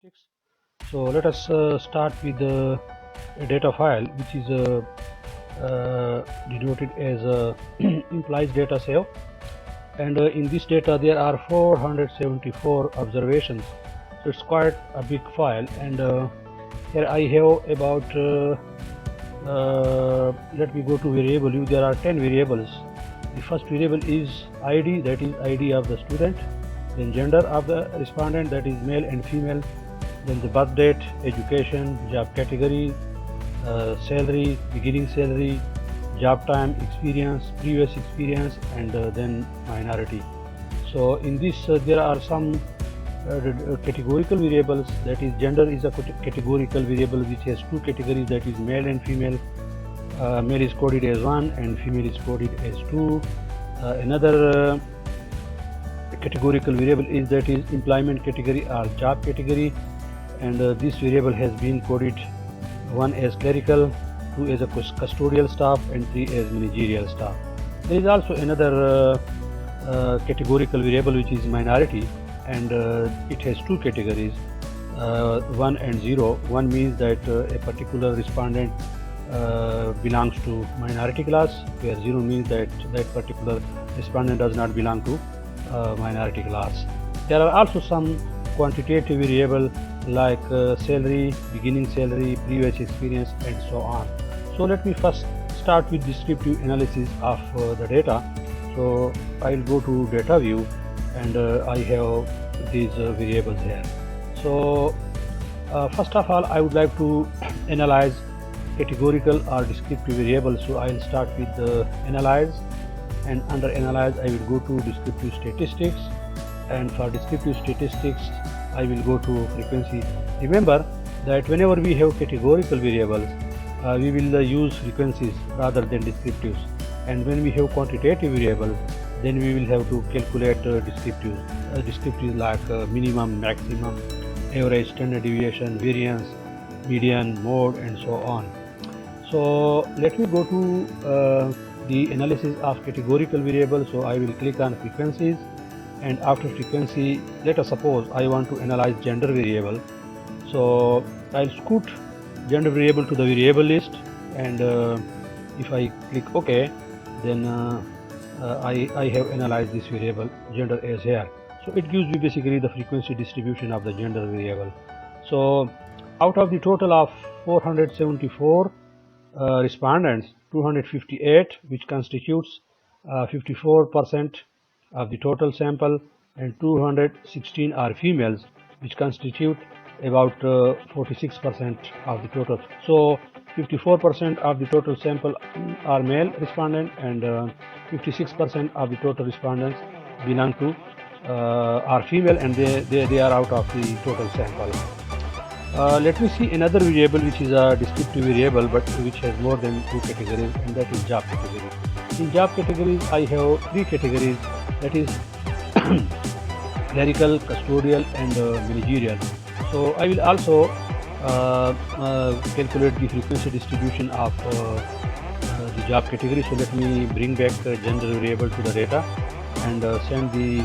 statistics. So let us start with a data file which is denoted as implies data save, and in this data there are 474 observations, so it's quite a big file. And here I have about let me go to variable u. There are 10 variables. The first variable is id, that is id of the student, then gender of the respondent, that is male and female, then the birth date, education, job category, salary, beginning salary, job time, experience, previous experience, and then minority. So in this there are some categorical variables, that is gender is a categorical variable which has two categories, that is male and female. Male is coded as 1 and female is coded as 2. Another categorical variable is, that is employment category or job category, and this variable has been coded 1 as clerical, 2 as a custodial staff, and 3 as managerial staff. There is also another categorical variable which is minority, and it has two categories, 1 and 0. 1 means that a particular respondent belongs to minority class, where 0 means that that particular respondent does not belong to minority class. There are also some quantitative variable like salary, beginning salary, previous experience, and so on. So let me first start with descriptive analysis of the data. So I'll go to data view, and I have these variables here. So first of all, I would like to analyze categorical or descriptive variables. So I'll start with analyze, and under analyze I will go to descriptive statistics, and for descriptive statistics I will go to frequency. Remember that whenever we have categorical variables, we will use frequencies rather than descriptives, and when we have quantitative variables, then we will have to calculate descriptives. Descriptives like minimum, maximum, average, standard deviation, variance, median, mode, and so on. So let me go to the analysis of categorical variables. So I will click on frequencies, and after frequency, let us suppose I want to analyze gender variable. So I'll scoot gender variable to the variable list, and if I click OK, then I have analyzed this variable gender as here. So it gives me basically the frequency distribution of the gender variable. So out of the total of 474 respondents, 258, which constitutes 54% of the total sample, and 216 are females, which constitute about 46% of the total. So 54% of the total sample are male respondent, and 56% of the total respondents belong to are female, and they are out of the total sample. Let me see another variable which is a descriptive variable, but which has more than two categories, and that is job category. In job categories I have three categories, that is clerical, custodial, and managerial. So I will also calculate the frequency distribution of the job category. So let me bring back the gender variable to the data, and send the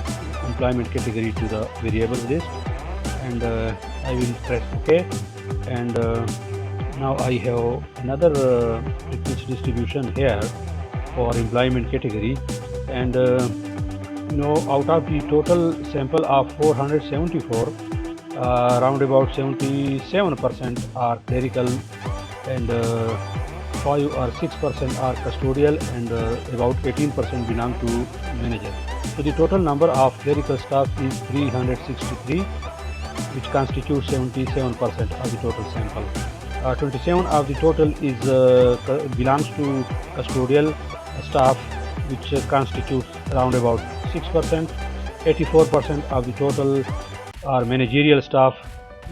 employment category to the variables list, and I will press OK, and now I have another frequency distribution here for employment category, and out of the total sample of 474, around about 77% are clerical, and 5 or 6% are custodial, and about 18% belong to manager. So the total number of clerical staff is 363, which constitutes 77% of the total sample. 27 of the total is belongs to custodial staff, which constitutes around about 6%. 84% of the total are managerial staff,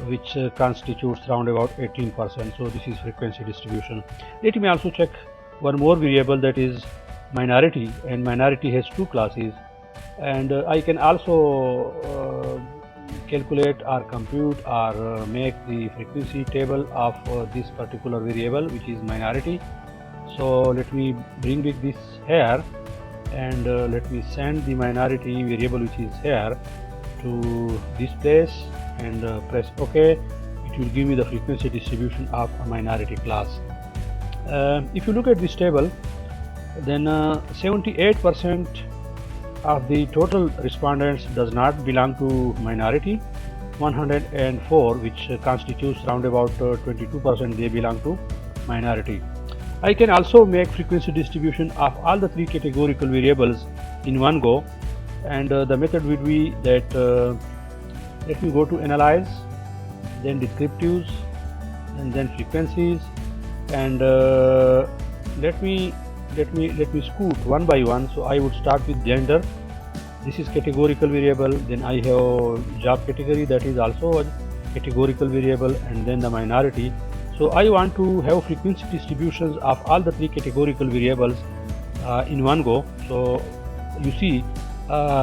which constitutes around about 18%. So this is frequency distribution. Let me also check one more variable, that is minority, and minority has two classes, and I can also calculate or compute or make the frequency table of this particular variable, which is minority. So let me bring this here, and let me send the minority variable which is here to this place, and press OK, it will give me the frequency distribution of a minority class. If you look at this table, then 78% of the total respondents does not belong to minority. 104, which constitutes around about 22%, they belong to minority. I can also make frequency distribution of all the three categorical variables in one go, and the method would be that let me go to analyze, then descriptives, and then frequencies, and let me scoot one by one. So I would start with gender. This is categorical variable. Then I have job category, that is also a categorical variable, and then the minority. So I want to have frequency distributions of all the three categorical variables in one go. So you see,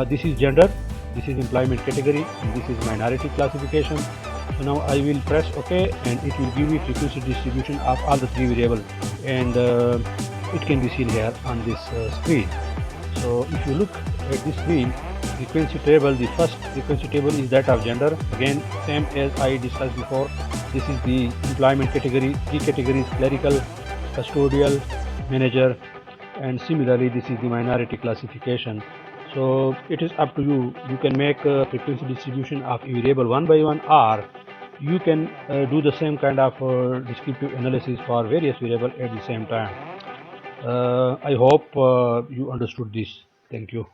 this is gender, this is employment category, and this is minority classification. So now I will press OK, and it will give me frequency distribution of all the three variables, and it can be seen here on this screen. So if you look at this screen, frequency table, the first frequency table is that of gender. Again, same as I discussed before, this is the employment category, three categories: clerical, custodial, manager, and similarly this is the minority classification. So it is up to you. You can make a frequency distribution of a variable one by one, or you can do the same kind of descriptive analysis for various variables at the same time. I hope you understood this. Thank you.